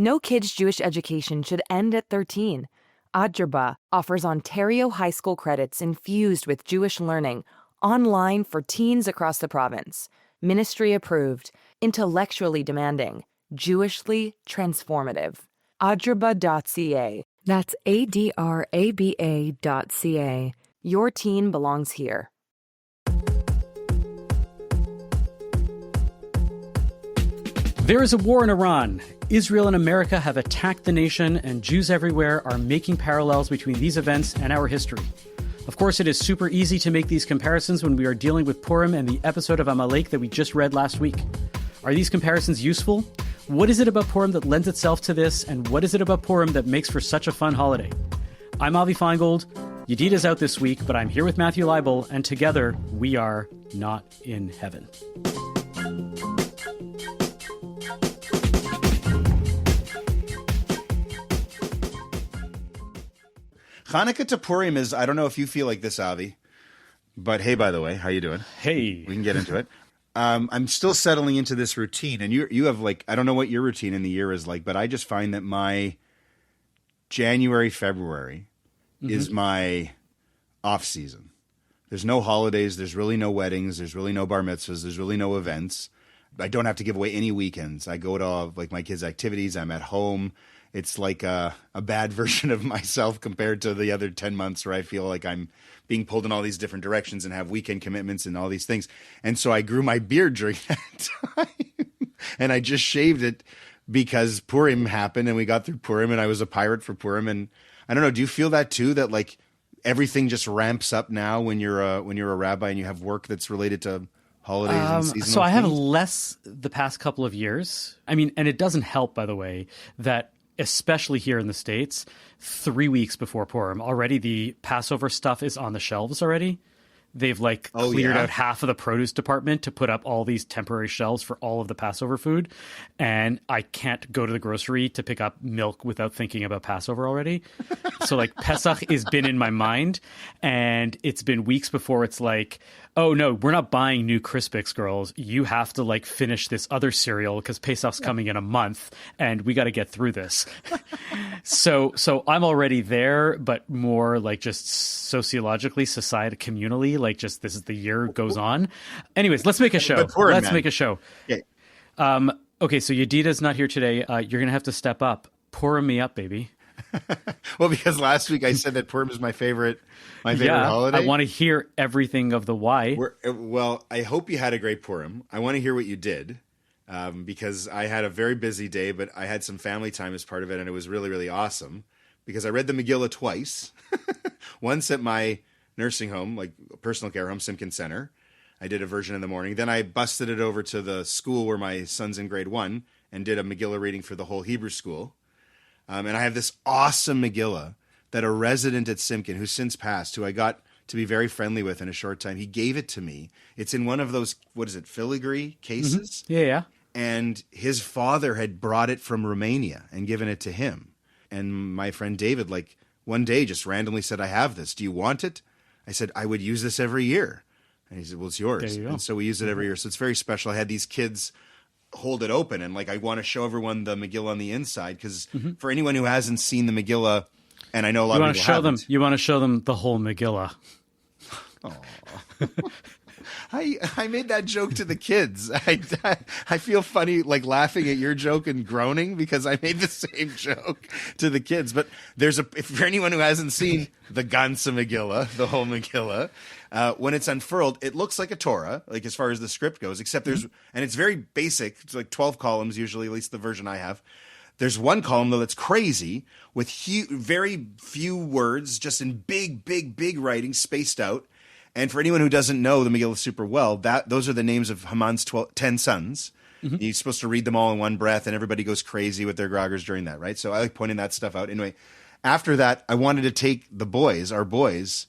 No kid's Jewish education should end at 13. Adjurba offers Ontario high school credits infused with Jewish learning online for teens across the province. Ministry approved, intellectually demanding, Jewishly transformative. Adjurba.ca. That's ADRABA.ca. Your teen belongs here. There is a war in Iran. Israel and America have attacked the nation, and Jews everywhere are making parallels between these events and our history. Of course, it is super easy to make these comparisons when we are dealing with Purim and the episode of Amalek that we just read last week. Are these comparisons useful? What is it about Purim that lends itself to this, and what is it about Purim that makes for such a fun holiday? I'm Avi Feingold. Yedidah's out this week, but I'm here with Matthew Leibel, and together we are not in heaven. Hanukkah to Purim is, I don't know if you feel like this, Avi, but hey, by the way, how you doing? Hey. We can get into it. I'm still settling into this routine, and you have like, I don't know what your routine in the year is like, but I just find that my January, February is my off season. There's no holidays. There's really no weddings. There's really no bar mitzvahs. There's really no events. I don't have to give away any weekends. I go to like my kids' activities. I'm at home. It's like a bad version of myself compared to the other 10 months where I feel like I'm being pulled in all these different directions and have weekend commitments and all these things. And so I grew my beard during that time. And I just shaved it because Purim happened and we got through Purim and I was a pirate for Purim. And I don't know, do you feel that too, that like everything just ramps up now when you're a rabbi and you have work that's related to holidays and seasonal So I have things? less the past couple of years. I mean, and it doesn't help, by the way, that especially here in the States, 3 weeks before Purim, already the Passover stuff is on the shelves already. They've like cleared out half of the produce department to put up all these temporary shelves for all of the Passover food. And I can't go to the grocery to pick up milk without thinking about Passover already. So like Pesach has been in my mind, and it's been weeks before it's like, oh no, we're not buying new Crispix, girls. You have to like finish this other cereal because Pesach's coming in a month and we got to get through this. So I'm already there, but more like just sociologically, communally, like just this is the year goes on. Anyways, let's make a show. Make a show. Okay. Okay, so Yedidah's not here today. You're going to have to step up. Purim me up, baby. Well, because last week I said that Purim is my favorite holiday. I want to hear everything of the why. Well, I hope you had a great Purim. I want to hear what you did because I had a very busy day, but I had some family time as part of it, and it was really, really awesome because I read the Megillah twice. Once at my nursing home, like personal care home, Simkin Center. I did a version in the morning. Then I busted it over to the school where my son's in grade 1 and did a Megillah reading for the whole Hebrew school. And I have this awesome Megillah that a resident at Simkin, who's since passed, who I got to be very friendly with in a short time, he gave it to me. It's in one of those, filigree cases? Mm-hmm. Yeah. And his father had brought it from Romania and given it to him. And my friend David, like, one day just randomly said, I have this. Do you want it? I said, I would use this every year. And he said, well, it's yours. There you go. And so we use it every year. So it's very special. I had these kids hold it open, and like I want to show everyone the Megillah on the inside because for anyone who hasn't seen the Megillah, and I know a lot of people haven't. You want to show them the whole Megillah. I made that joke to the kids. I feel funny like laughing at your joke and groaning because I made the same joke to the kids. But for anyone who hasn't seen the Ganze Megillah, the whole Megillah, when it's unfurled, it looks like a Torah, like as far as the script goes, except and it's very basic. It's like 12 columns usually, at least the version I have. There's one column, though, that's crazy with very few words, just in big, big, big writing spaced out. And for anyone who doesn't know the Megillah super well, those are the names of Haman's 10 sons. Mm-hmm. You're supposed to read them all in one breath, and everybody goes crazy with their groggers during that, right? So I like pointing that stuff out. Anyway, after that, I wanted to take our boys.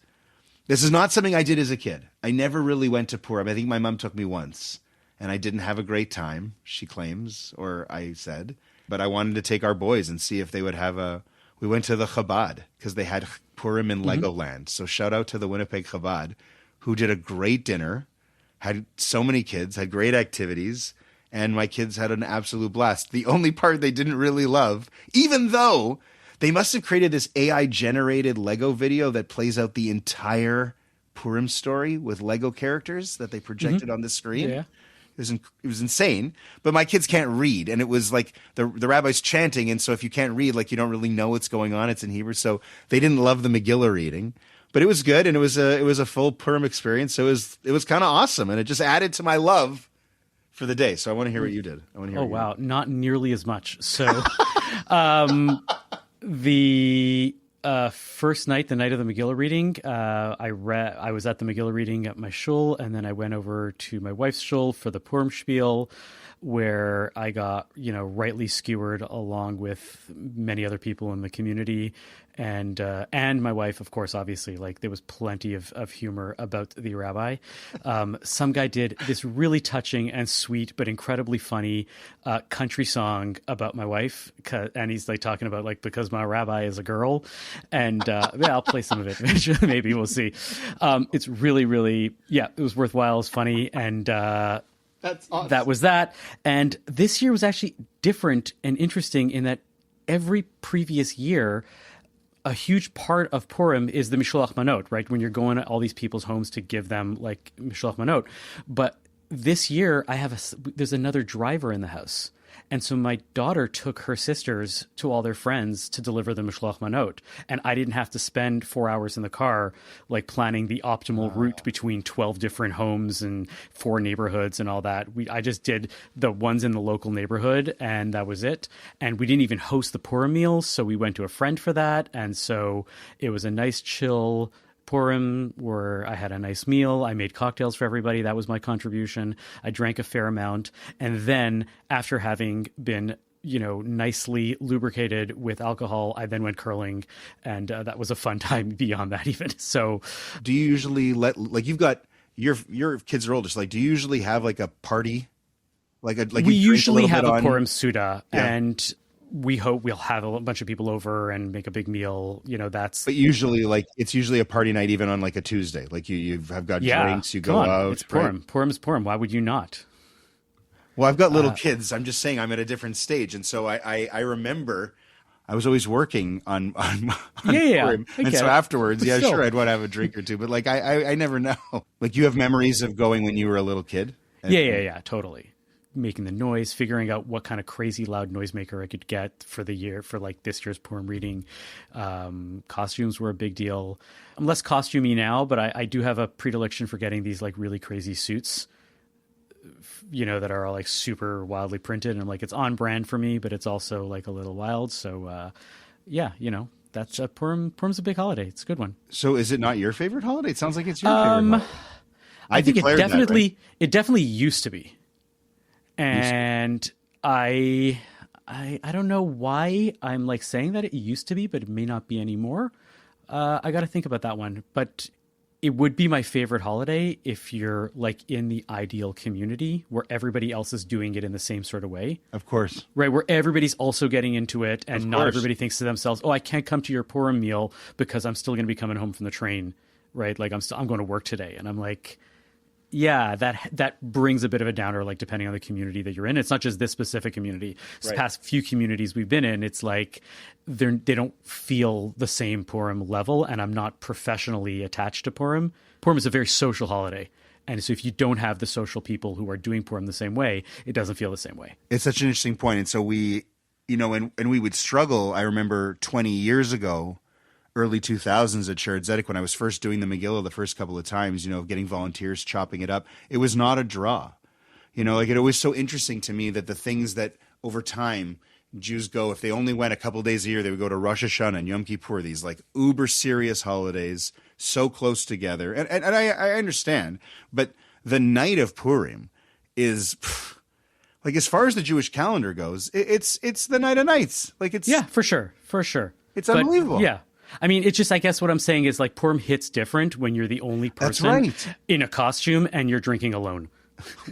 This is not something I did as a kid. I never really went to Purim. I think my mom took me once, and I didn't have a great time, she claims, or I said. But I wanted to take our boys and see if they would have we went to the Chabad because they had Purim in Legoland. So shout out to the Winnipeg Chabad, who did a great dinner, had so many kids, had great activities, and my kids had an absolute blast. The only part they didn't really love, even though they must have created this AI-generated Lego video that plays out the entire Purim story with Lego characters that they projected on the screen. Yeah. It was insane, but my kids can't read, and it was like the rabbi's chanting, and so if you can't read, like you don't really know what's going on. It's in Hebrew, so they didn't love the Megillah reading, but it was good, and it was a full Purim experience. So it was kind of awesome, and it just added to my love for the day. So I want to hear what you did. I want to hear. Oh wow, not nearly as much. So, the first night, the night of the Megillah reading, I was at the Megillah reading at my shul, and then I went over to my wife's shul for the Purim spiel, where I got, rightly skewered along with many other people in the community. And my wife, of course, obviously, like there was plenty of humor about the rabbi. Some guy did this really touching and sweet, but incredibly funny country song about my wife. And he's like talking about like, because my rabbi is a girl. And I'll play some of it. Maybe we'll see. It's really, really, it was worthwhile. It's funny. And That's awesome. That was that. And this year was actually different and interesting in that every previous year, a huge part of Purim is the Mishloach Manot, right? When you're going to all these people's homes to give them like Mishloach Manot. But this year there's another driver in the house. And so my daughter took her sisters to all their friends to deliver the Mishloach Manot. And I didn't have to spend 4 hours in the car, like planning the optimal route between 12 different homes and 4 neighborhoods and all that. I just did the ones in the local neighborhood, and that was it. And we didn't even host the Purim meals, so we went to a friend for that. And so it was a nice chill Purim where I had a nice meal. I made cocktails for everybody. That was my contribution. I drank a fair amount. And then after having been, nicely lubricated with alcohol, I then went curling. And that was a fun time beyond that even. So do you usually you've got your kids are older. So do you usually have like a party? We usually have a Purim Suda, and we hope we'll have a bunch of people over and make a big meal. But usually, it's usually a party night, even on like a Tuesday. Like you've got drinks, you go out. It's Purim. Right? Purim is Purim. Why would you not? Well, I've got little kids. I'm just saying I'm at a different stage, and so I remember I was always working on Purim, and so afterwards, sure, I'd want to have a drink or two. But I never know. Like you have memories of going when you were a little kid. Yeah, totally. Making the noise, figuring out what kind of crazy loud noisemaker I could get for the year, for like this year's Purim reading. Costumes were a big deal. I'm less costumey now, but I do have a predilection for getting these like really crazy suits, that are all like super wildly printed. And I'm like, it's on brand for me, but it's also like a little wild. So that's Purim's a big holiday. It's a good one. So is it not your favorite holiday? It sounds like it's your favorite holiday. I think it definitely used to be. And I don't know why I'm like saying that it used to be, but it may not be anymore. I got to think about that one, but it would be my favorite holiday if you're like in the ideal community where everybody else is doing it in the same sort of way. Of course. Right. Where everybody's also getting into it and not everybody thinks to themselves, oh, I can't come to your Purim meal because I'm still going to be coming home from the train. Right. Like I'm going to work today. And I'm like, yeah, that brings a bit of a downer, like depending on the community that you're in. It's not just this specific community. This past few communities we've been in, it's like they don't feel the same Purim level, and I'm not professionally attached to Purim. Purim is a very social holiday. And so if you don't have the social people who are doing Purim the same way, it doesn't feel the same way. It's such an interesting point. And so we, and we would struggle. I remember 20 years ago, early 2000s at Shabbat Zachor, when I was first doing the Megillah the first couple of times, getting volunteers, chopping it up, it was not a draw. It was so interesting to me that the things that over time Jews go, if they only went a couple days a year, they would go to Rosh Hashanah and Yom Kippur, these like uber serious holidays, so close together. And I understand, but the night of Purim is like, as far as the Jewish calendar goes, it's the night of nights. Like for sure. It's unbelievable. Yeah. I mean, it's just, I guess what I'm saying is like Purim hits different when you're the only person in a costume and you're drinking alone.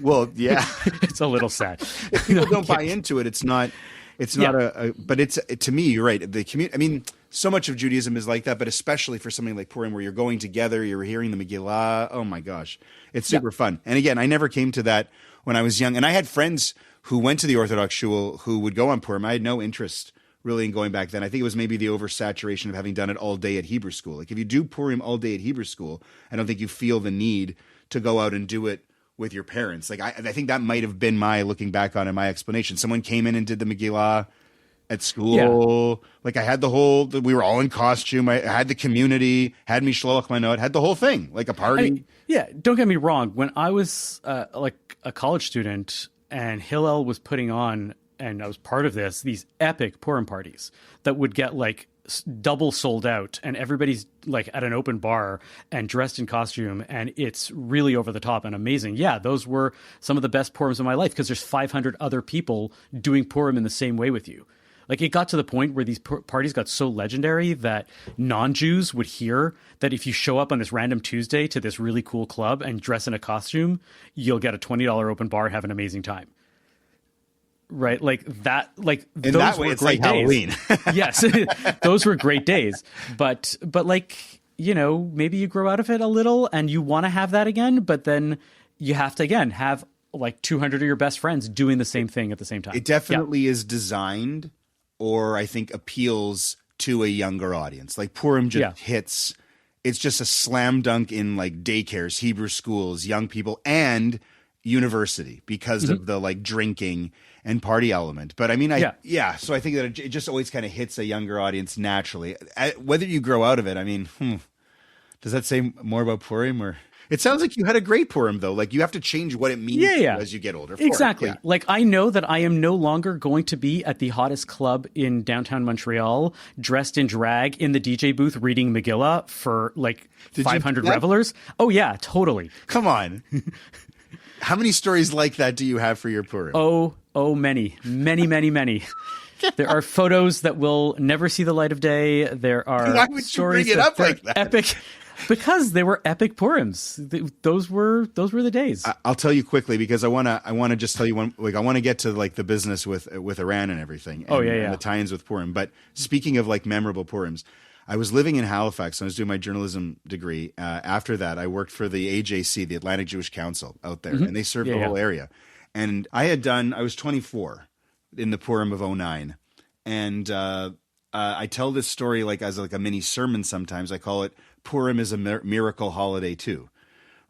Well, yeah. It's a little sad. If people don't buy into it, it's not but it's, to me, you're right. The community, I mean, so much of Judaism is like that, but especially for something like Purim where you're going together, you're hearing the Megillah. Oh my gosh. It's super fun. And again, I never came to that when I was young. And I had friends who went to the Orthodox shul who would go on Purim. I had no interest really in going back then. I think it was maybe the oversaturation of having done it all day at Hebrew school. Like if you do Purim all day at Hebrew school, I don't think you feel the need to go out and do it with your parents. Like I think that might have been my, looking back on it, my explanation. Someone came in and did the Megillah at school. Like I had we were all in costume. I had the community, had me shloach manot, had the whole thing, like a party. Don't get me wrong. When I was like a college student and Hillel was putting on, and I was part of this, these epic Purim parties that would get like double sold out, and everybody's like at an open bar and dressed in costume, and it's really over the top and amazing. Yeah, those were some of the best Purims of my life because there's 500 other people doing Purim in the same way with you. Like it got to the point where these parties got so legendary that non-Jews would hear that if you show up on this random Tuesday to this really cool club and dress in a costume, you'll get a $20 open bar and have an amazing time. Right, like that, like in those that way, were it's great like days. Halloween. Yes, those were great days. But like, you know, maybe you grow out of it a little and you want to have that again, but then you have to again have like 200 of your best friends doing the same thing at the same time. It definitely is designed, or I think appeals to a younger audience. Like Purim just hits. It's just a slam dunk in like daycares, Hebrew schools, young people, and university because of the like drinking and party element. But I mean, so I think that it just always kind of hits a younger audience naturally. Whether you grow out of it, I mean, does that say more about Purim? Or it sounds like you had a great Purim though. Like you have to change what it means as you get older. Exactly. Like I know that I am no longer going to be at the hottest club in downtown Montreal, dressed in drag in the DJ booth reading Megillah for like 500 revelers. Oh yeah, totally. Come on. How many stories like that do you have for your Purim? Oh, many. There are photos that will never see the light of day. There are Why would stories you bring it up like that? Epic, because they were epic Purims. Those were the days. I'll tell you quickly because I want to just tell you one. Like I want to get to like the business with Iran and everything. And, and the tie-ins with Purim. But speaking of like memorable Purims, I was living in Halifax and I was doing my journalism degree. After that, I worked for the AJC, the Atlantic Jewish Council out there, and they served the whole area. And I was 24 in the Purim of 09. And I tell this story like as like a mini sermon sometimes. I call it Purim is a miracle holiday too,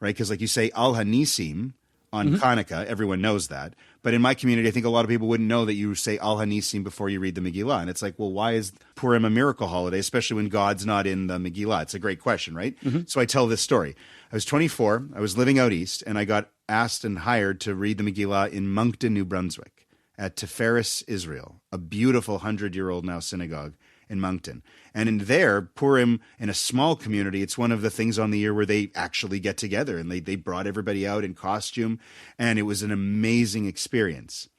right? Because like you say Al Hanisim on Hanukkah, everyone knows that. But in my community, I think a lot of people wouldn't know that you say Al Hanisim before you read the Megillah. And it's like, well, why is Purim a miracle holiday, especially when God's not in the Megillah? It's a great question, right? So I tell this story. I was 24. I was living out east, and I got asked and hired to read the Megillah in Moncton, New Brunswick, at Tiferes, Israel, a beautiful 100-year-old now synagogue in Moncton. And in there, Purim, in a small community, it's one of the things on the year where they actually get together, and they brought everybody out in costume, and it was an amazing experience.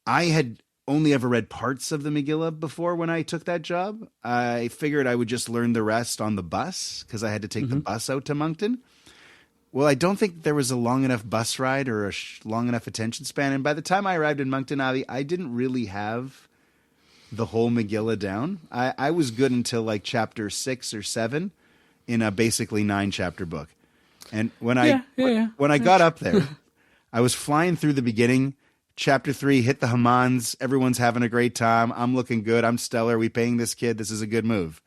I had only ever read parts of the Megillah before when I took that job. I figured I would just learn the rest on the bus because I had to take the bus out to Moncton. Well, I don't think there was a long enough bus ride or a long enough attention span. And by the time I arrived in Moncton, Avi, I didn't really have the whole Megillah down. I was good until like chapter 6 or 7 in a basically 9-chapter book. And when I got up there, I was flying through the beginning. Chapter 3 hit the Hamans. Everyone's having a great time. I'm looking good. I'm stellar. We paying this kid. This is a good move.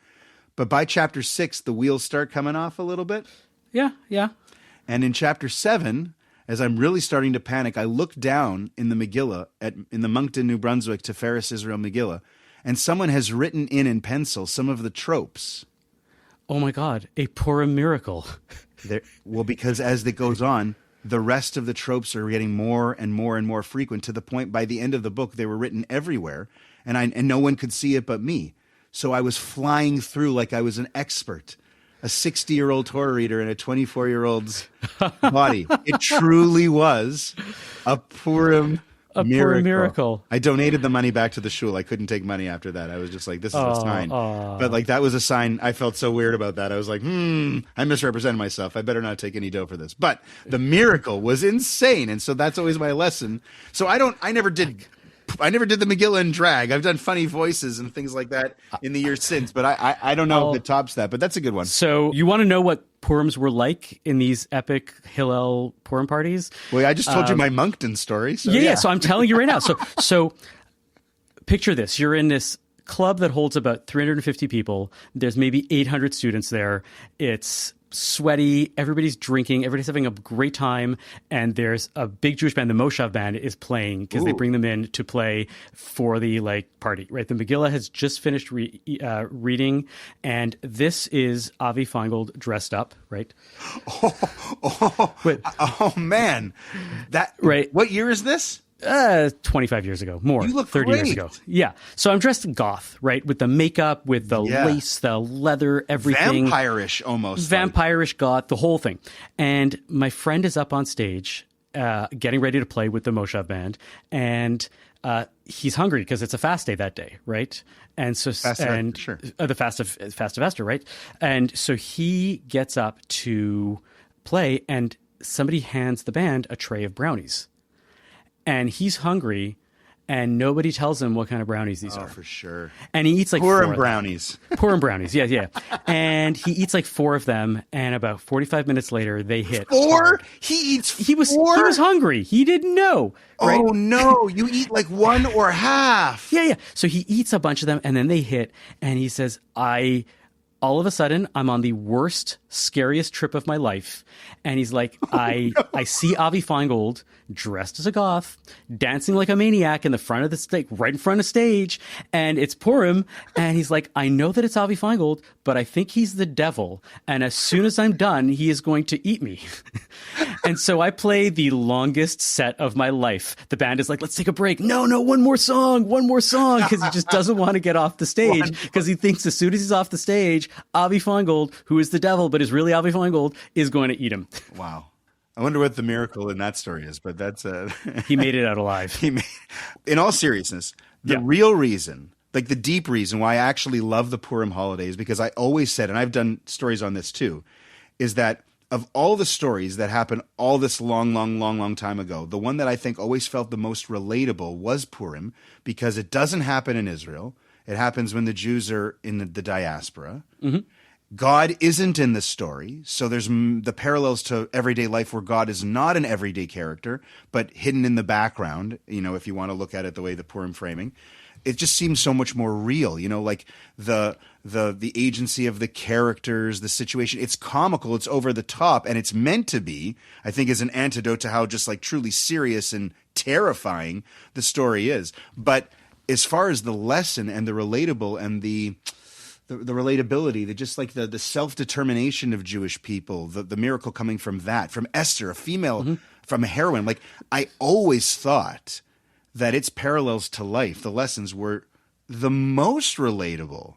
But by chapter 6, the wheels start coming off a little bit. Yeah. And in chapter 7, as I'm really starting to panic, I look down in the Megillah, in the Moncton, New Brunswick, Tiferes Israel Megillah, and someone has written in pencil some of the tropes. Oh my God, a Purim miracle. Well, because as it goes on, the rest of the tropes are getting more and more and more frequent to the point by the end of the book they were written everywhere, and no one could see it but me. So I was flying through like I was an expert. A 60-year-old Torah reader in a 24-year-old's body. It truly was a Purim miracle. I donated the money back to the shul. I couldn't take money after that. I was just like, this is a sign. But like that was a sign. I felt so weird about that. I was like, I misrepresented myself. I better not take any dough for this. But the miracle was insane. And so that's always my lesson. So I never did I never did the Megillah in drag. I've done funny voices and things like that in the years since, but I don't know if it tops that. But that's a good one. So you want to know what Purims were like in these epic Hillel Purim parties? Well, I just told you my Moncton story. So yeah. So I'm telling you right now. So picture this: you're in this club that holds about 350 people. There's maybe 800 students there. It's sweaty. Everybody's drinking. Everybody's having a great time. And there's a big Jewish band. The Moshav band is playing because they bring them in to play for the party, right? The Megillah has just finished reading. And this is Avi Feingold dressed up, right? Oh man. Right. What year is this? 25 years ago, more. You look 30 great. years ago. Yeah. So I'm dressed goth, right? With the makeup, with the lace, the leather, everything. Vampire-ish almost. Vampire-ish goth, the whole thing. And my friend is up on stage getting ready to play with the Moshav band. And he's hungry because it's a fast day that day, right? And so the fast of Esther, right? And so he gets up to play and somebody hands the band a tray of brownies. And he's hungry, and nobody tells him what kind of brownies these are. Oh, for sure. And he eats like Purim brownies. Purim brownies, yeah. And he eats like 4 of them, and about 45 minutes later, they hit. 4? He eats 4? He was hungry. He didn't know. Right? Oh, no. You eat like 1 or half. Yeah. So he eats a bunch of them, and then they hit, and he says, all of a sudden, I'm on the worst, scariest trip of my life. And he's like, I see Avi Feingold dressed as a goth, dancing like a maniac in the front of the stage, right in front of stage. And it's Purim. And he's like, I know that it's Avi Feingold, but I think he's the devil. And as soon as I'm done, he is going to eat me. And so I play the longest set of my life. The band is like, let's take a break. No, one more song. Because he just doesn't want to get off the stage because he thinks as soon as he's off the stage, Avi Feingold, who is the devil but is really Avi Feingold, is going to eat him. Wow. I wonder what the miracle in that story is, but that's he made it out alive. In all seriousness, the real reason, like the deep reason why I actually love the Purim holidays, because I always said, and I've done stories on this too, is that of all the stories that happened all this long time ago, the one that I think always felt the most relatable was Purim, because it doesn't happen in Israel. It happens when the Jews are in the diaspora. Mm-hmm. God isn't in the story, so there's the parallels to everyday life where God is not an everyday character, but hidden in the background, if you want to look at it the way the Purim framing. It just seems so much more real, like the agency of the characters, the situation. It's comical, it's over the top, and it's meant to be, I think, as an antidote to how just like truly serious and terrifying the story is. But as far as the lesson and the relatable and the relatability, just like the self-determination of Jewish people, the miracle coming from that, from Esther, a female, from a heroine. Like, I always thought that its parallels to life, the lessons, were the most relatable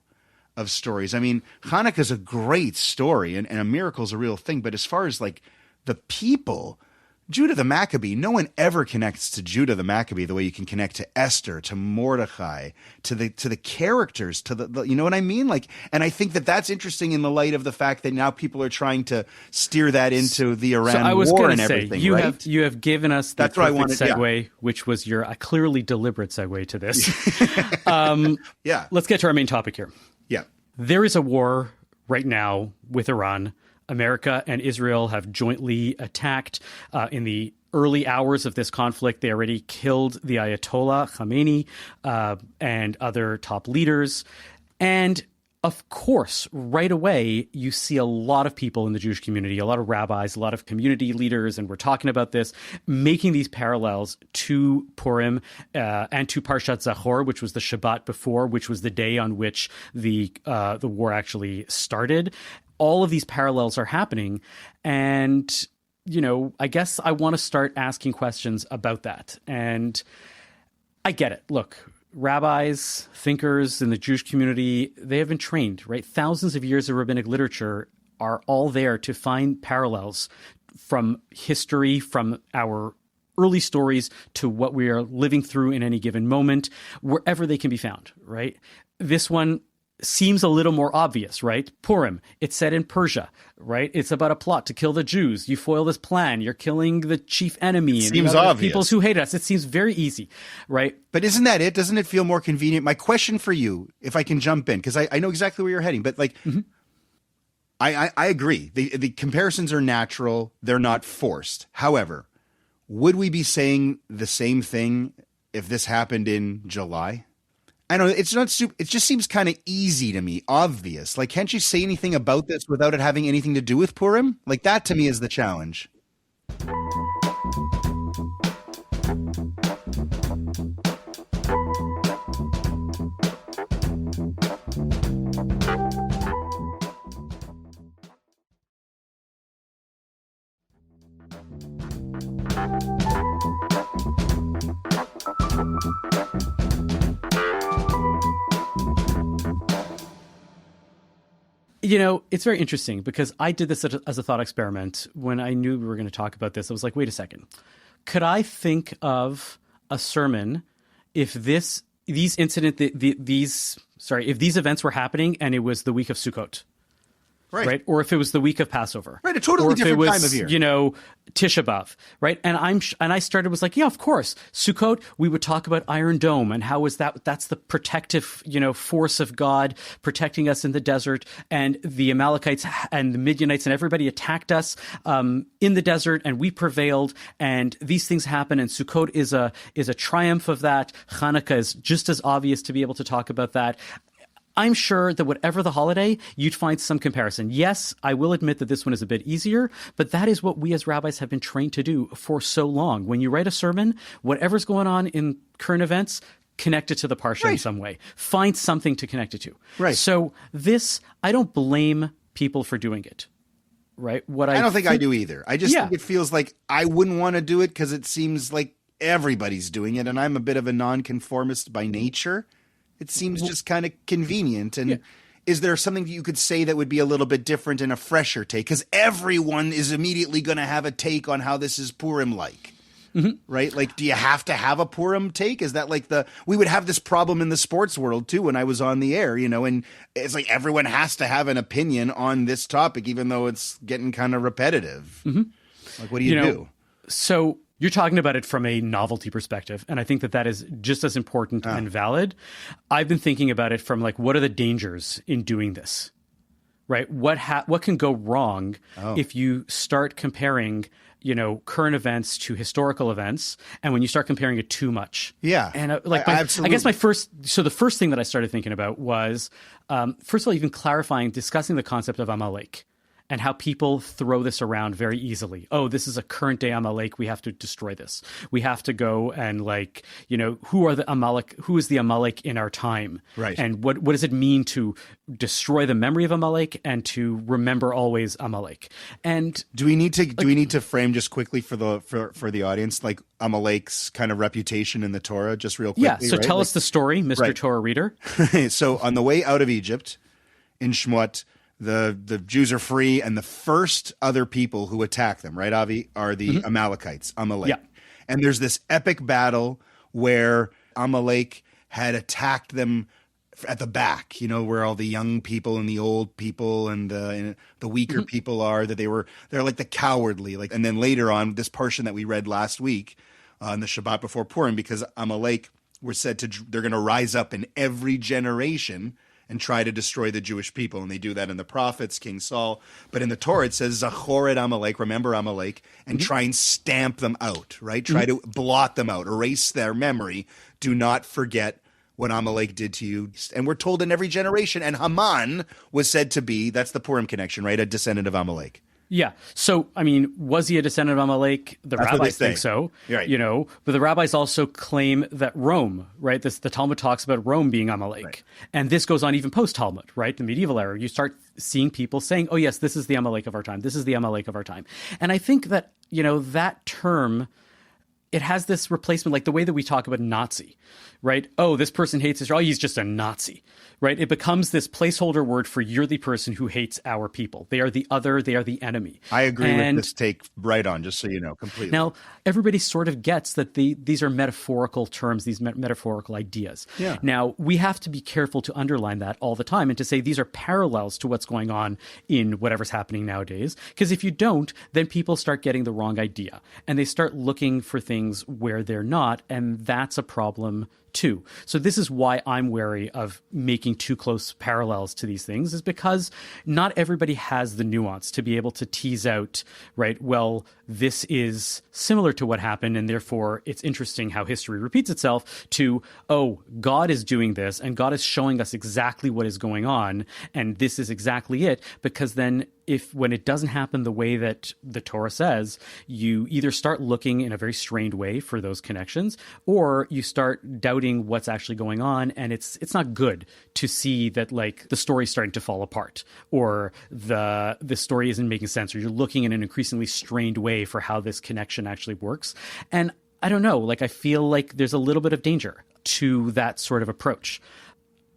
of stories. I mean, Hanukkah's a great story, and a miracle's a real thing. But as far as like the people, Judah the Maccabee, no one ever connects to Judah the Maccabee the way you can connect to Esther, to Mordecai, to the characters, to the you know what I mean? Like, and I think that that's interesting in the light of the fact that now people are trying to steer that into the Iran war and everything. You have given us the that's what I wanted, segue, which was your clearly deliberate segue to this. Yeah. Let's get to our main topic here. Yeah. There is a war right now with Iran. America and Israel have jointly attacked in the early hours of this conflict. They already killed the Ayatollah Khamenei and other top leaders. And of course, right away, you see a lot of people in the Jewish community, a lot of rabbis, a lot of community leaders, and we're talking about this, making these parallels to Purim and to Parshat Zachor, which was the Shabbat before, which was the day on which the war actually started. All of these parallels are happening. And, I guess I want to start asking questions about that. And I get it. Look, rabbis, thinkers in the Jewish community, they have been trained, right? Thousands of years of rabbinic literature are all there to find parallels from history, from our early stories to what we are living through in any given moment, wherever they can be found, right? This one seems a little more obvious, right? Purim, it's set in Persia, right? It's about a plot to kill the Jews. You foil this plan. You're killing the chief enemy. It seems obvious. People who hate us. It seems very easy, right? But isn't that it? Doesn't it feel more convenient? My question for you, if I can jump in, because I know exactly where you're heading, but like, I agree. The comparisons are natural. They're not forced. However, would we be saying the same thing if this happened in July? I don't know. It's not super. It just seems kind of easy to me, obvious. Like, can't you say anything about this without it having anything to do with Purim? Like, that to me is the challenge. You know, it's very interesting because I did this as a thought experiment when I knew we were going to talk about this. I was like, wait a second. Could I think of a sermon if if these events were happening and it was the week of Sukkot? Right. Or if it was the week of Passover. Right. A totally different time of year. You know, Tisha B'Av. Right. And I started yeah, of course. Sukkot, we would talk about Iron Dome and how is that's the protective, force of God protecting us in the desert. And the Amalekites and the Midianites and everybody attacked us in the desert and we prevailed. And these things happen. And Sukkot is a triumph of that. Hanukkah is just as obvious to be able to talk about that. I'm sure that whatever the holiday, you'd find some comparison. Yes, I will admit that this one is a bit easier, but that is what we as rabbis have been trained to do for so long. When you write a sermon, whatever's going on in current events, connect it to the Parsha in some way. Find something to connect it to. Right. So I don't blame people for doing it. Right. I don't think I do either. I just think it feels like I wouldn't want to do it because it seems like everybody's doing it, and I'm a bit of a nonconformist by nature. It seems just kind of convenient. And is there something that you could say that would be a little bit different and a fresher take? Because everyone is immediately going to have a take on how this is Purim-like, right? Like, do you have to have a Purim take? Is that like we would have this problem in the sports world too when I was on the air, and it's like everyone has to have an opinion on this topic, even though it's getting kind of repetitive. Like, what do you do? So you're talking about it from a novelty perspective, and I think that is just as important and valid. I've been thinking about it from what are the dangers in doing this, right? What can go wrong if you start comparing, current events to historical events, and when you start comparing it too much? Yeah, and I guess the first thing that I started thinking about was, first of all, even discussing the concept of Amalek. And how people throw this around very easily. Oh, this is a current day Amalek. We have to destroy this. We have to go and who is the Amalek in our time? Right. And what does it mean to destroy the memory of Amalek and to remember always Amalek? And do we need to frame just quickly for the audience, like Amalek's kind of reputation in the Torah, just real quickly? Yeah. So tell us the story, Mr. Torah reader. So on the way out of Egypt in Shemot, the Jews are free, and the first other people who attack them, right, Avi, are the Amalekites, Amalek. Yeah. And there's this epic battle where Amalek had attacked them at the back, where all the young people and the old people and the weaker people are, that they're like the cowardly, and then later on, this portion that we read last week on the Shabbat before Purim, because Amalek were said they're going to rise up in every generation and try to destroy the Jewish people. And they do that in the prophets, King Saul. But in the Torah, it says, Zachor et Amalek, remember Amalek, and try and stamp them out, right? Try to blot them out, erase their memory. Do not forget what Amalek did to you. And we're told in every generation, and Haman was said to be, that's the Purim connection, right? A descendant of Amalek. Yeah. So, was he a descendant of Amalek? The rabbis think so, right. But the rabbis also claim that Rome, right? The Talmud talks about Rome being Amalek. Right. And this goes on even post-Talmud, right? The medieval era. You start seeing people saying, oh, yes, this is the Amalek of our time. This is the Amalek of our time. And I think that, that term it has this replacement, like the way that we talk about Nazi, right? Oh, this person hates Israel. Oh, he's just a Nazi, right? It becomes this placeholder word for you're the person who hates our people. They are the other. They are the enemy. I agree with this take right on, just so you know, completely. Now, everybody sort of gets that these are metaphorical terms, these metaphorical ideas. Yeah. Now, we have to be careful to underline that all the time and to say these are parallels to what's going on in whatever's happening nowadays. Because if you don't, then people start getting the wrong idea and they start looking for things where they're not, and that's a problem too. So this is why I'm wary of making too close parallels to these things, is because not everybody has the nuance to be able to tease out, right, well, this is similar to what happened, and therefore it's interesting how history repeats itself, to, oh, God is doing this, and God is showing us exactly what is going on, and this is exactly it, because then when it doesn't happen the way that the Torah says, you either start looking in a very strained way for those connections, or you start doubting what's actually going on, and it's not good to see that, like, the story's starting to fall apart, or the story isn't making sense, or you're looking in an increasingly strained way for how this connection actually works. And I don't know, like, I feel like there's a little bit of danger to that sort of approach.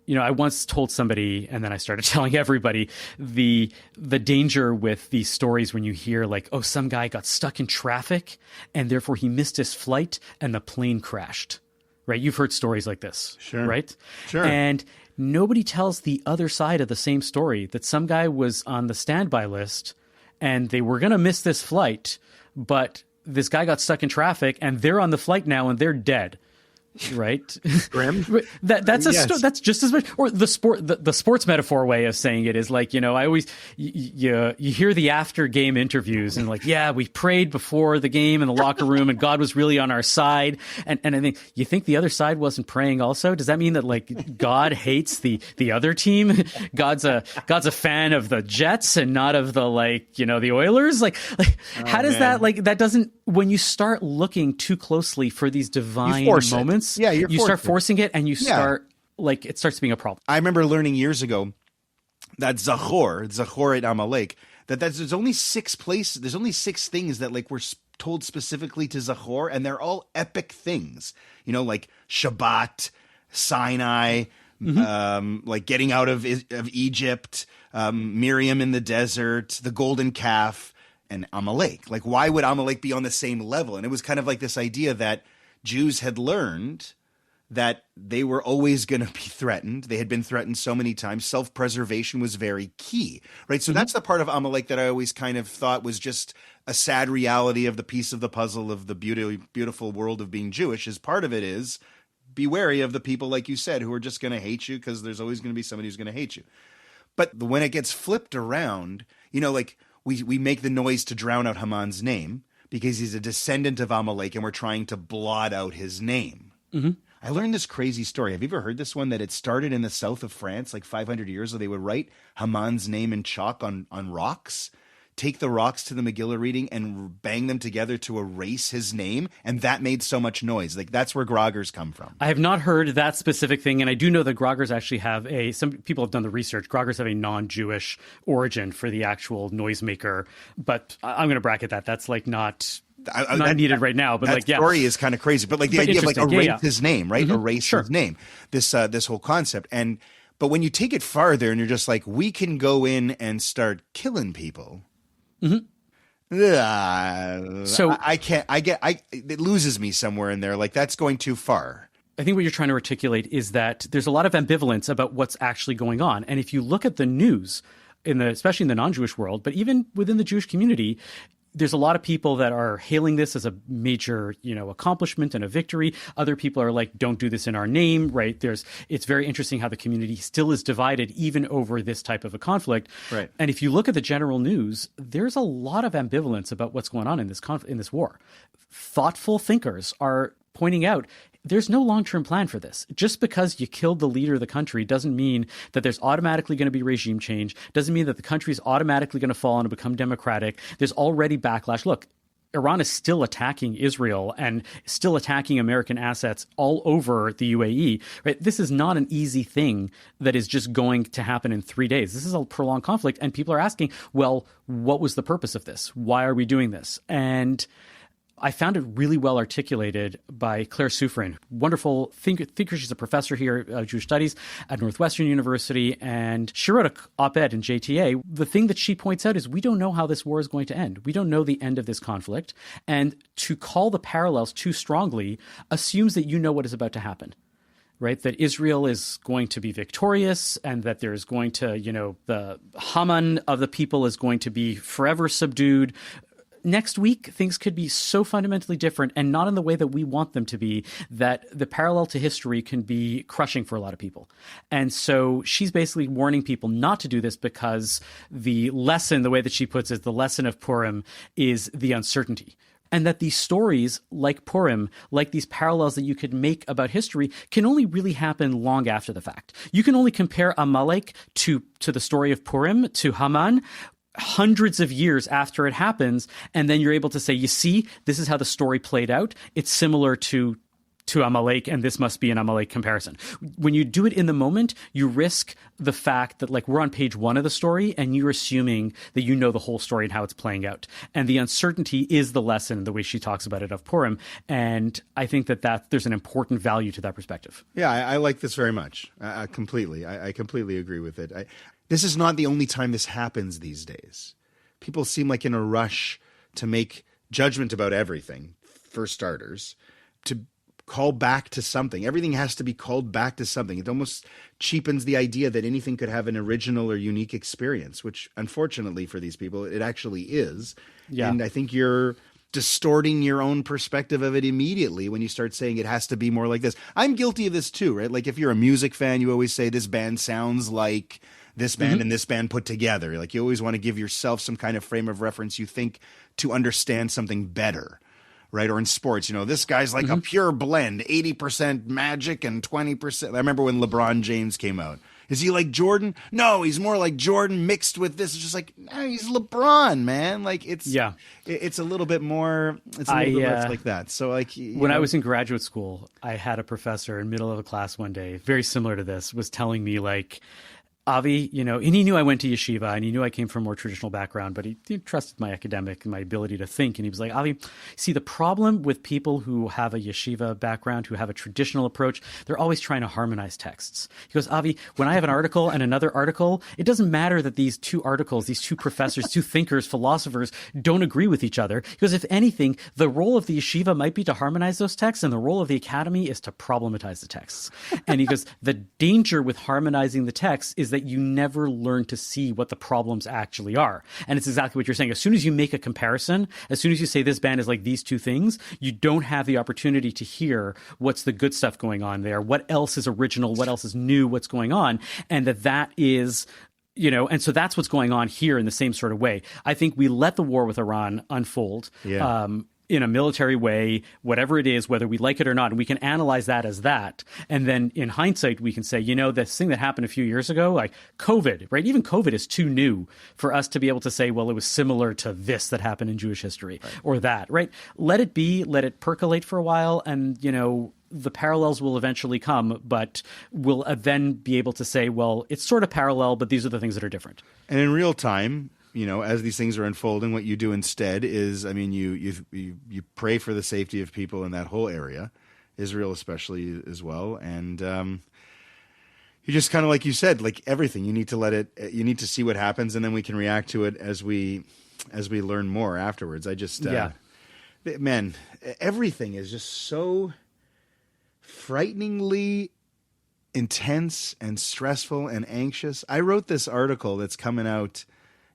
You know, I once told somebody, and then I started telling everybody, the danger with these stories when you hear, like, oh, some guy got stuck in traffic and therefore he missed his flight and the plane crashed, right? You've heard stories like this, sure, right? Sure. And nobody tells the other side of the same story, that some guy was on the standby list and they were going to miss this flight, but this guy got stuck in traffic and they're on the flight now and they're dead. Right. Grim. That's Yes. That's just as much. Or the sports metaphor way of saying it is like, you know, I always you hear the after game interviews and like, yeah, we prayed before the game in the locker room and God was really on our side. And I think, you think the other side wasn't praying also? Does that mean that, like, God hates the other team? God's a fan of the Jets and not of the, like, you know, the Oilers? Like how does that, like, that doesn't, when you start looking too closely for these divine moments, you start forcing it, and you start, like, it starts being a problem. I remember learning years ago that Zachor at Amalek, there's only 6 places, there's only 6 things that, like, were told specifically to Zachor, and they're all epic things. You know, like Shabbat, Sinai, like getting out of Egypt, Miriam in the desert, the golden calf, and Amalek. Like, why would Amalek be on the same level? And it was kind of like this idea that Jews had learned that they were always going to be threatened. They had been threatened so many times. Self-preservation was very key, right? So that's the part of Amalek that I always kind of thought was just a sad reality of the piece of the puzzle of the beautiful world of being Jewish. Is part of it is be wary of the people, like you said, who are just going to hate you, because there's always going to be somebody who's going to hate you. But when it gets flipped around, you know, like we make the noise to drown out Haman's name, because he's a descendant of Amalek and we're trying to blot out his name. Mm-hmm. I learned this crazy story. Have you ever heard this one? That it started in the south of France, like 500 years ago. They would write Haman's name in chalk on rocks, take the rocks to the Megillah reading and bang them together to erase his name. And that made so much noise. Like, that's where groggers come from. I have not heard that specific thing. And I do know that groggers actually have some people have done the research. Groggers have a non-Jewish origin for the actual noisemaker. But I'm going to bracket that. That's, like, not needed right now. But, like, yeah. That story is kind of crazy. But, like, the idea of, like, erase his name, right? Mm-hmm. Erase his name. This whole concept. But when you take it farther and you're just like, we can go in and start killing people. Mm-hmm. So it loses me somewhere in there. Like, that's going too far. I think what you're trying to articulate is that there's a lot of ambivalence about what's actually going on. And if you look at the news, especially in the non-Jewish world, but even within the Jewish community, there's a lot of people that are hailing this as a major, you know, accomplishment and a victory. Other people are like, don't do this in our name, right? It's very interesting how the community still is divided even over this type of a conflict. Right. And if you look at the general news, there's a lot of ambivalence about what's going on in this war. Thoughtful thinkers are pointing out, there's no long-term plan for this. Just because you killed the leader of the country doesn't mean that there's automatically going to be regime change, doesn't mean that the country is automatically going to fall and become democratic. There's already backlash. Look, Iran is still attacking Israel and still attacking American assets all over the UAE. Right? This is not an easy thing that is just going to happen in 3 days. This is a prolonged conflict, and people are asking, well, what was the purpose of this? Why are we doing this? And I found it really well articulated by Claire Soufrin, wonderful thinker. She's a professor here of Jewish studies at Northwestern University, and she wrote an op-ed in JTA. The thing that she points out is we don't know how this war is going to end. We don't know the end of this conflict, and to call the parallels too strongly assumes that you know what is about to happen. Right, that Israel is going to be victorious and that there's going to, the Haman of the people is going to be forever subdued. Next week, things could be so fundamentally different and not in the way that we want them to be, that the parallel to history can be crushing for a lot of people. And so she's basically warning people not to do this because the lesson, the way that she puts it, the lesson of Purim is the uncertainty. And that these stories, like Purim, like these parallels that you could make about history, can only really happen long after the fact. You can only compare Amalek to the story of Purim, to Haman, hundreds of years after it happens, and then you're able to say, you see, this is how the story played out. It's similar to Amalek, and this must be an Amalek comparison. When you do it in the moment, you risk the fact that, like, we're on page 1 of the story, and you're assuming that you know the whole story and how it's playing out. And the uncertainty is the lesson, the way she talks about it, of Purim. And I think that there's an important value to that perspective. Yeah, I like this very much. Completely. I completely agree with it. This is not the only time this happens these days. People seem like in a rush to make judgment about everything, for starters, to call back to something. Everything has to be called back to something. It almost cheapens the idea that anything could have an original or unique experience, which unfortunately for these people, it actually is. Yeah. And I think you're distorting your own perspective of it immediately when you start saying it has to be more like this. I'm guilty of this too, right? Like if you're a music fan, you always say this band sounds like this band and this band put together. Like you always want to give yourself some kind of frame of reference you think to understand something better. Right? Or in sports, this guy's like a pure blend, 80% magic and 20%. I remember when LeBron James came out. Is he like Jordan? No, he's more like Jordan mixed with this. It's just like, no, he's LeBron, man. Like it's a little bit more, it's a little bit less like that. So like when I was in graduate school, I had a professor in middle of a class one day, very similar to this, was telling me like, Avi, and he knew I went to yeshiva and he knew I came from a more traditional background, but he trusted my academic and my ability to think. And he was like, Avi, see, the problem with people who have a yeshiva background, who have a traditional approach, they're always trying to harmonize texts. He goes, Avi, when I have an article and another article, it doesn't matter that these two articles, these two professors, two thinkers, philosophers don't agree with each other. Because if anything, the role of the yeshiva might be to harmonize those texts and the role of the academy is to problematize the texts. And he goes, the danger with harmonizing the text is that you never learn to see what the problems actually are. And it's exactly what you're saying. As soon as you make a comparison, as soon as you say this band is like these two things, you don't have the opportunity to hear what's the good stuff going on there, what else is original, what else is new, what's going on. And that is, and so that's what's going on here in the same sort of way. I think we let the war with Iran unfold. Yeah. In a military way, whatever it is, whether we like it or not, and we can analyze that as that. And then in hindsight, we can say, this thing that happened a few years ago, like COVID, right? Even COVID is too new for us to be able to say, well, it was similar to this that happened in Jewish history or that, right? Let it be, let it percolate for a while. And, the parallels will eventually come, but we'll then be able to say, well, it's sort of parallel, but these are the things that are different. And in real time, as these things are unfolding, what you do instead is, you pray for the safety of people in that whole area, Israel especially as well, and you just kind of, like you said, like everything, you need to see what happens, and then we can react to it as we learn more afterwards. Man, everything is just so frighteningly intense and stressful and anxious. I wrote this article that's coming out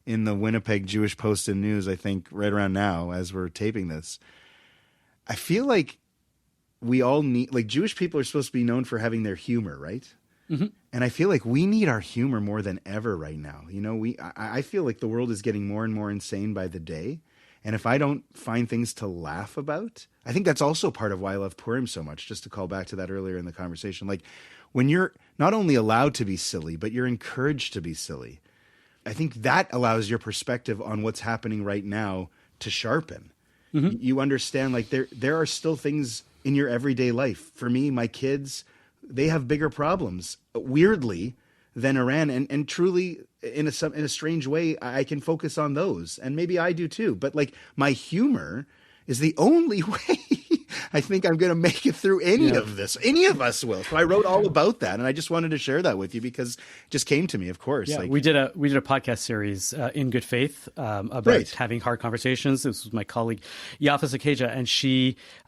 in the Winnipeg Jewish Post and News, I think right around now as we're taping this. I feel like we all need, like Jewish people are supposed to be known for having their humor, right? Mm-hmm. And I feel like we need our humor more than ever right now. I feel like the world is getting more and more insane by the day. And if I don't find things to laugh about, I think that's also part of why I love Purim so much, just to call back to that earlier in the conversation. Like when you're not only allowed to be silly, but you're encouraged to be silly. I think that allows your perspective on what's happening right now to sharpen. Mm-hmm. You understand, like there are still things in your everyday life. For me, my kids, they have bigger problems, weirdly, than Iran. And truly, in a strange way, I can focus on those. And maybe I do too. But like my humor is the only way I think I'm going to make it through any of this. Any of us will. So I wrote all about that, and I just wanted to share that with you because it just came to me, of course. Yeah, we did a podcast series in good faith about having hard conversations. This was my colleague Yafa Sakeja, and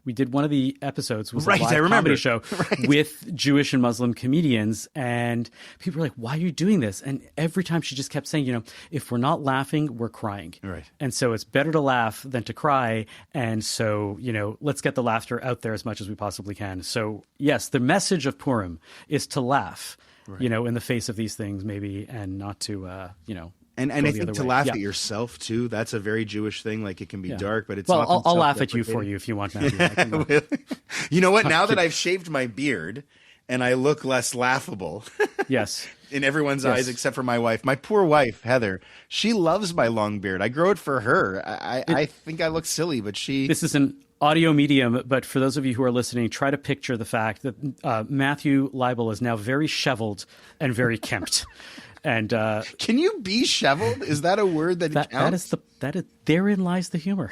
we did one of the episodes was a live comedy show with Jewish and Muslim comedians, and people were like, "Why are you doing this?" And every time she just kept saying, if we're not laughing, we're crying. Right. And so it's better to laugh than to cry. And so, let's get the laughter out there as much as we possibly can. So yes, the message of Purim is to laugh, in the face of these things maybe, and not to, And I think to laugh at yourself too. That's a very Jewish thing. Like it can be dark, but it's I'll laugh at you for you if you want, Matthew. You know what? Now that I've shaved my beard and I look less laughable. Yes. In everyone's eyes except for my wife. My poor wife, Heather, she loves my long beard. I grow it for her. I think I look silly, but This is an audio medium, but for those of you who are listening, try to picture the fact that Matthew Leibel is now very shoveled and very kempt. And can you be shoveled? Is that a word that counts? Therein lies the humor.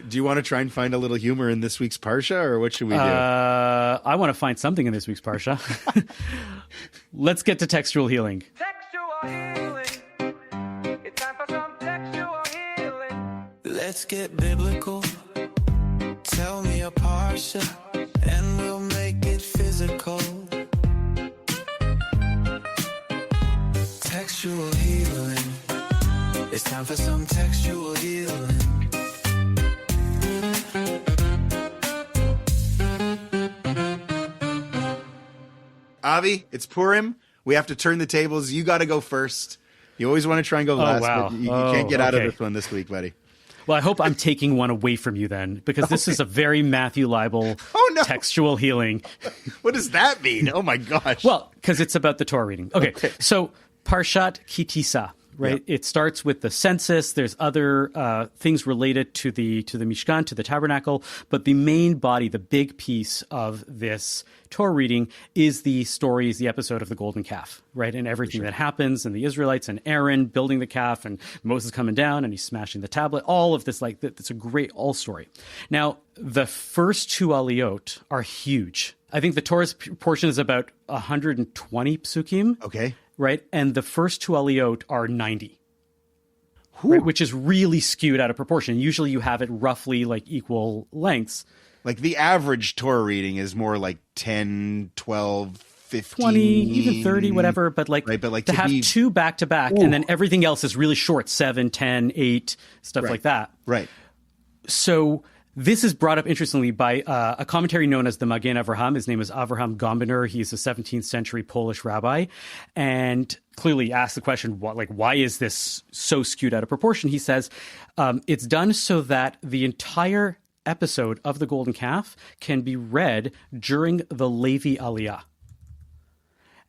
Do you want to try and find a little humor in this week's Parsha, or what should we do? I want to find something in this week's Parsha. Let's get to textual healing. Textual healing. It's time for some textual healing. Let's get biblical. Tell me a Parsha, and we'll make it physical. Textual healing. It's time for some textual healing. Avi, it's Purim. We have to turn the tables. You got to go first. You always want to try and go last, but you can't get out of this one this week, buddy. Well, I hope I'm taking one away from you then, because this is a very Matthew Leibel textual healing. What does that mean? Oh, my gosh. Well, because it's about the Torah reading. Okay. So Parshat Kitisa, right? Yep. It starts with the census. There's other things related to the Mishkan, to the tabernacle. But the main body, the big piece of this Torah reading is the episode of the golden calf, right? And everything that happens, and the Israelites and Aaron building the calf, and Moses coming down and he's smashing the tablet. All of this, it's a great all story. Now, the first two aliyot are huge. I think the Torah's portion is about 120 psukim. Okay. Right? And the first two aliyot are 90. Right? Which is really skewed out of proportion. Usually you have it roughly equal lengths. Like the average Torah reading is more like 10, 12, 15. 20, even 30, whatever. But to have two back to back, and then everything else is really short, 7, 10, 8, stuff like that. Right. So this is brought up interestingly by a commentary known as the Magen Avraham. His name is Avraham Gombiner. He's a 17th century Polish rabbi, and clearly asked the question, why is this so skewed out of proportion? He says it's done so that the entire episode of the Golden Calf can be read during the Levi Aliyah.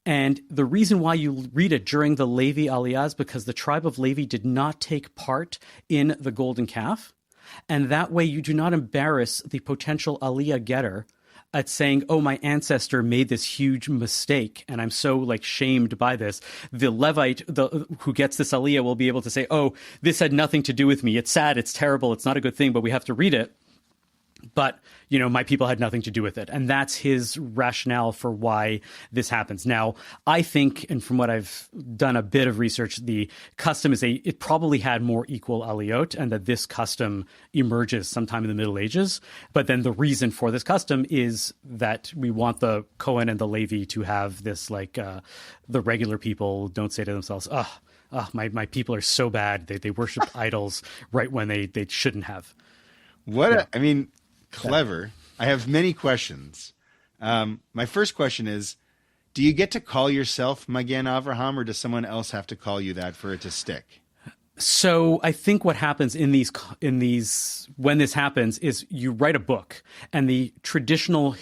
And the reason why you read it during the Levi Aliyah is because the tribe of Levi did not take part in the Golden Calf. And that way you do not embarrass the potential Aliyah getter at saying, oh, my ancestor made this huge mistake and I'm so shamed by this. The Levite who gets this Aliyah will be able to say, oh, this had nothing to do with me. It's sad. It's terrible. It's not a good thing, but we have to read it. But, my people had nothing to do with it. And that's his rationale for why this happens. Now, I think, and from what I've done a bit of research, the custom is it probably had more equal aliyot, and that this custom emerges sometime in the Middle Ages. But then the reason for this custom is that we want the Cohen and the Levi to have this, the regular people don't say to themselves, my people are so bad. They worship idols right when they shouldn't have. Clever. I have many questions. My first question is, do you get to call yourself Magen Avraham, or does someone else have to call you that for it to stick? So I think what happens in these when this happens is you write a book, and the traditional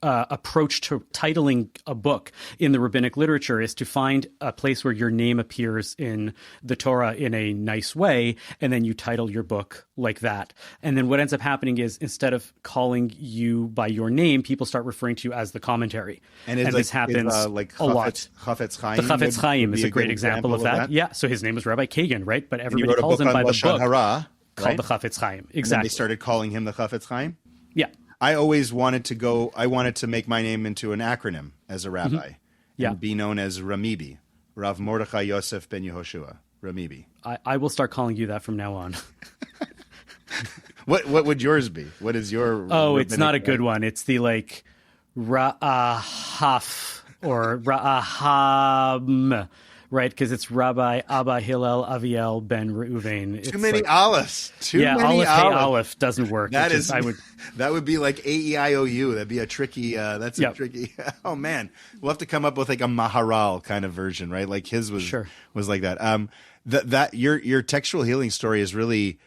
approach to titling a book in the rabbinic literature is to find a place where your name appears in the Torah in a nice way, and then you title your book like that. And then what ends up happening is, instead of calling you by your name, people start referring to you as the commentary. And this happens a lot. Chafetz Chaim. The Chafetz Chaim is a great example of that. Yeah, so his name is Rabbi Kagan, right? But everybody calls him by the book. called the Chafetz Chaim. And Exactly. they started calling him the Chafetz Chaim. Yeah. I always wanted to make my name into an acronym as a rabbi and be known as Ramibi, Rav Mordechai Yosef ben Yehoshua, Ramibi. I will start calling you that from now on. What would yours be? What is your? Oh, it's not a good one. It's the like Ra'ahaf or Ra'aham, right? Because it's Rabbi Abba Hillel Aviel ben Reuven. Too many alepphs. Aleph, hey, aleph doesn't work. That would be like AEIOU. That'd be a tricky. That's a tricky. Oh man, we'll have to come up with like a Maharal kind of version, right? Like his was like that. That your textual healing story is really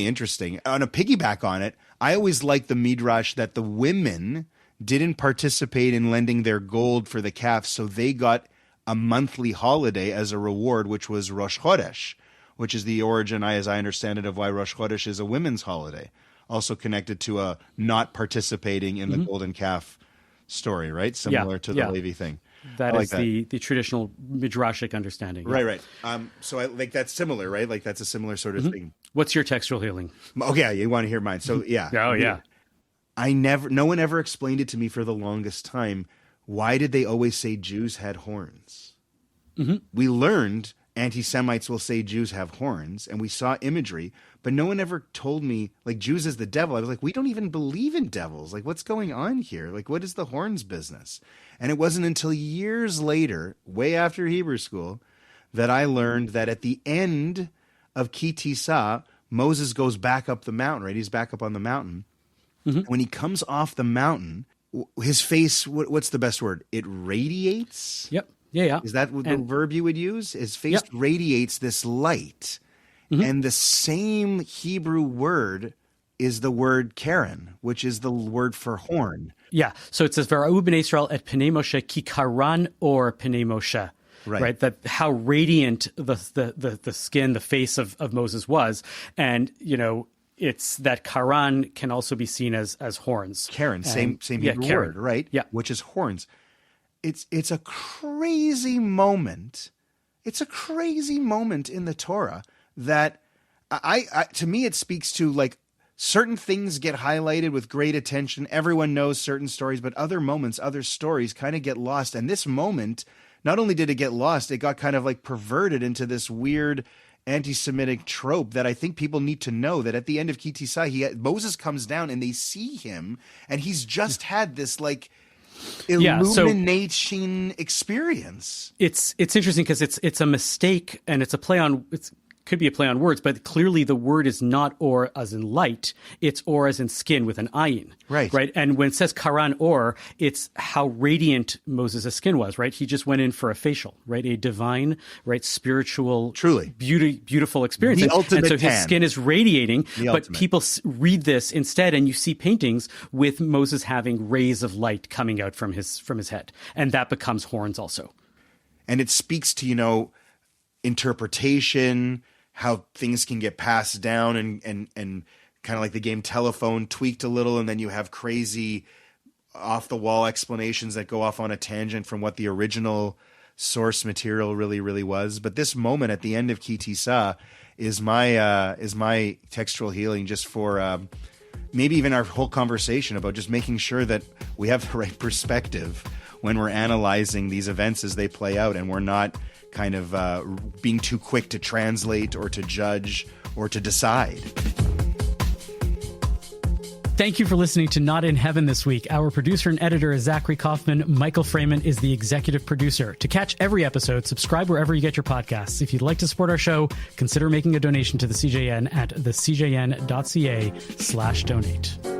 interesting. On a piggyback on it, I always liked the midrash that the women didn't participate in lending their gold for the calf, so they got a monthly holiday as a reward, which was Rosh Chodesh, which is the origin, as I understand it, of why Rosh Chodesh is a women's holiday, also connected to a not participating in the golden calf story, right? Similar to the Levi thing. That is the traditional midrashic understanding. Right. So I like that's similar, right? Like that's a similar sort of thing. What's your textual healing? Okay, you want to hear mine. So no one ever explained it to me for the longest time. Why did they always say Jews had horns? We learned anti-Semites will say Jews have horns, and we saw imagery, but no one ever told me, like, Jews as the devil. I was like, we don't even believe in devils. Like, what's going on here? Like, what is the horns business? And it wasn't until years later, way after Hebrew school, that I learned that at the end of Ki Tisa, Moses goes back up the mountain, right? He's back up on the mountain. When he comes off the mountain, his face, what's the best word? It radiates? Yep. Yeah. Is that the verb you would use? His face radiates this light. And the same Hebrew word is the word Karen, which is the word for horn. Yeah. So it says, V'ra'u b'nei Yisrael et pnei Moshe ki karan or pnei Moshe. Right. That how radiant the skin, the face of Moses was. And, it's that karan can also be seen as horns. Karen, same Hebrew word, right? Yeah. Which is horns. It's a crazy moment. It's a crazy moment in the Torah that I to me it speaks to, like, certain things get highlighted with great attention. Everyone knows certain stories, but other moments, other stories kind of get lost. And this moment, not only did it get lost, it got kind of like perverted into this weird anti-Semitic trope that I think people need to know, that at the end of Ki Tisa, Moses comes down and they see him, and he's just had this like illumination experience. It's interesting because it's a mistake, and it's a play on could be a play on words, but clearly the word is not or as in light, it's or as in skin with an ayin. Right. And when it says karan or, it's how radiant Moses' skin was, right? He just went in for a facial, right? A divine, right, spiritual, truly beautiful experience. The ultimate and so tan. His skin is radiating, but people read this instead, and you see paintings with Moses having rays of light coming out from his head. And that becomes horns also. And it speaks to, interpretation, how things can get passed down and kind of like the game Telephone tweaked a little, and then you have crazy off the wall explanations that go off on a tangent from what the original source material really, really was. But this moment at the end of Ki Tisa is my textual healing, just for maybe even our whole conversation about just making sure that we have the right perspective when we're analyzing these events as they play out, and we're not kind of being too quick to translate or to judge or to decide. Thank you for listening to Not in Heaven this week. Our producer and editor is Zachary Kaufman. Michael Freeman is the executive producer. To catch every episode, subscribe wherever you get your podcasts. If you'd like to support our show, consider making a donation to the CJN at thecjn.ca/donate.